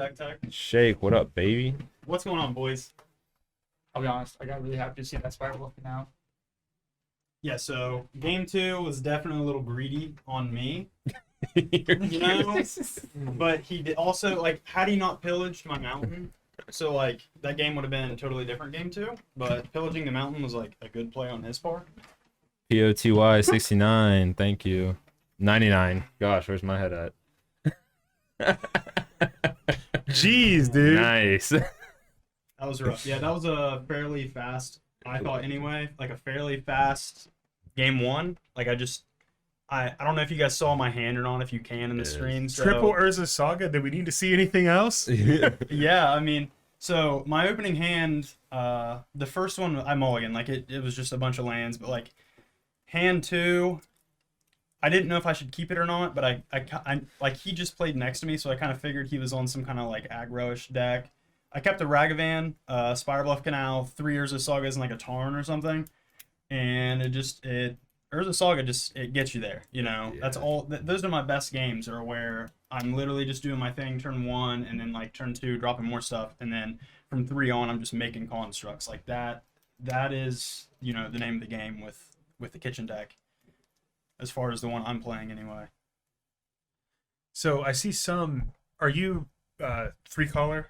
Deck Tech. Shake, what up, baby? What's going on, boys? I'll be honest, I got really happy to see that spiral looking out. Yeah, so game two was definitely a little greedy on me, but he did also, like, had he not pillaged my mountain, so, like, that game would have been a totally different game two, but pillaging the mountain was, like, a good play on his part. POTY 69, thank you. 99. Gosh, where's my head at? Jeez, dude. Nice. That was rough. Yeah, that was a fairly fast, I thought anyway, like a fairly fast game one. Like I don't know if you guys saw my hand or not, if you can in the stream. So, Triple Urza Saga. Did we need to see anything else? yeah, I mean, so my opening hand, the first one I mulligan, like it was just a bunch of lands, but like hand two, I didn't know if I should keep it or not, but I like he just played next to me, so I kind of figured he was on some kind of like aggro-ish deck. I kept a Ragavan, Spire Bluff Canal, 3 Urza Sagas, and like a Tarn or something, and Urza Saga it gets you there, you know. Yeah. That's all. Those are my best games, are where I'm literally just doing my thing turn one, and then like turn two, dropping more stuff, and then from 3 on, I'm just making constructs like that. That is, you know, the name of the game with the kitchen deck, as far as the one I'm playing anyway. So I see some. Are you 3-color?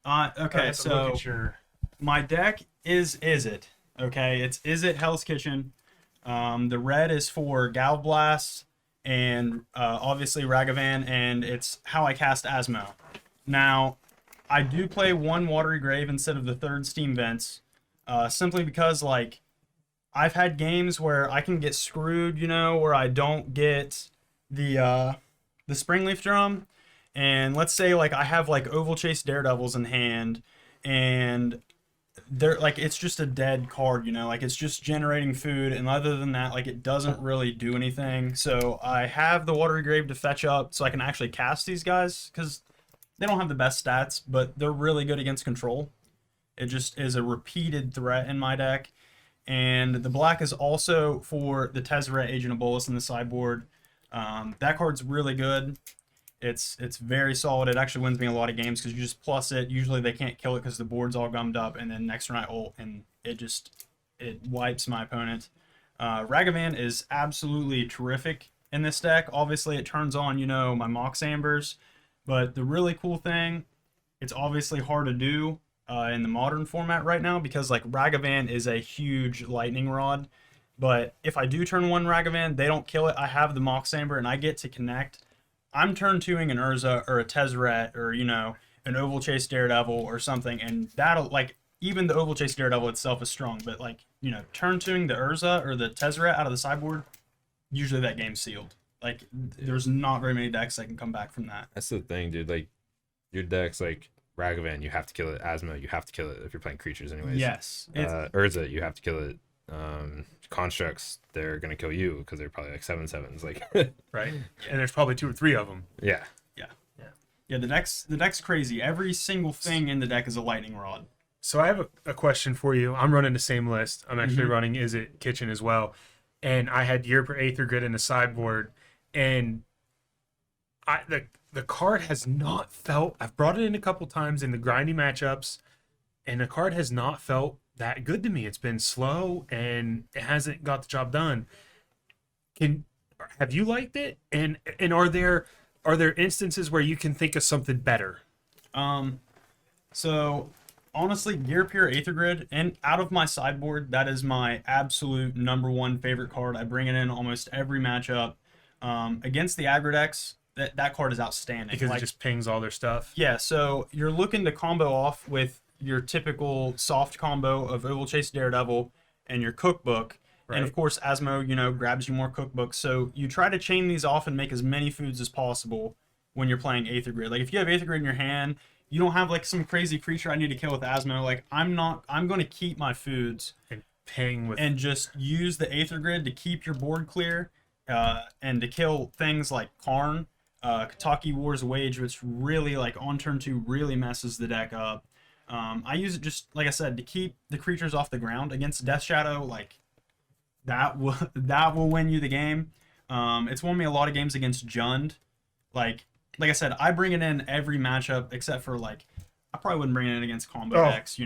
Okay, so my deck is it. Okay, it's Is It Hell's Kitchen. The red is for Gal Blast and obviously Ragavan, and it's how I cast Asmo. Now, I do play 1 Watery Grave instead of the 3rd Steam Vents, simply because like I've had games where I can get screwed, you know, where I don't get the Springleaf Drum. And let's say like I have like Oval Chase Daredevils in hand, and they're like, it's just a dead card, you know, like it's just generating food, and other than that, like it doesn't really do anything. So I have the Watery Grave to fetch up so I can actually cast these guys, because they don't have the best stats, but they're really good against control. It just is a repeated threat in my deck. And the black is also for the Tezzeret, Agent of Bolus in the sideboard. That card's really good. It's very solid. It actually wins me a lot of games because you just plus it. Usually they can't kill it because the board's all gummed up, and then next turn I ult, and it wipes my opponent. Ragavan is absolutely terrific in this deck. Obviously it turns on, you know, my Mox Ambers, but the really cool thing, it's obviously hard to do in the modern format right now, because like Ragavan is a huge lightning rod. But if I do turn 1 Ragavan, they don't kill it. I have the Mox Amber, and I get to connect. I'm turn 2ing an Urza or a Tezzeret, or, you know, an Oval Chase Daredevil or something, and that'll, like, even the Oval Chase Daredevil itself is strong, but, like, you know, turn 2ing the Urza or the Tezzeret out of the sideboard, usually that game's sealed. Like, there's not very many decks that can come back from that. That's the thing, dude. Like, your deck's like Ragavan, you have to kill it. Asmo, you have to kill it if you're playing creatures anyways. Yes. Urza, you have to kill it. Constructs, they're gonna kill you because they're probably like 7/7s, like Right. And there's probably 2 or 3 of them. yeah. Yeah, the deck's crazy. Every single thing in the deck is a lightning rod. So I have a question for you. I'm running the same list. I'm actually running Is It Kitchen as well. And I had Year per Aether Grid in the sideboard. And the card has not felt... I've brought it in a couple times in the grindy matchups, and the card has not felt that good to me. It's been slow, and it hasn't got the job done. Have you liked it? And are there instances where you can think of something better? So honestly, Gear Pure Aether Grid, and out of my sideboard, that is my absolute #1 favorite card. I bring it in almost every matchup. Against the aggro decks, that card is outstanding. Because it just pings all their stuff? Yeah, so you're looking to combo off with your typical soft combo of Oval Chase Daredevil and your Cookbook. Right. And of course, Asmo, you know, grabs you more cookbooks. So you try to chain these off and make as many foods as possible when you're playing Aether Grid. Like if you have Aether Grid in your hand, you don't have like some crazy creature I need to kill with Asmo. Like I'm going to keep my foods and ping with, and just use the Aether Grid to keep your board clear, and to kill things like Karn, Kentucky Wars Wage, which really, like on turn 2, really messes the deck up. I use it just, like I said, to keep the creatures off the ground. Against Death Shadow, like, that will win you the game. It's won me a lot of games against Jund. Like, like I said, I bring it in every matchup except for like I probably wouldn't bring it in against combo Oh. decks,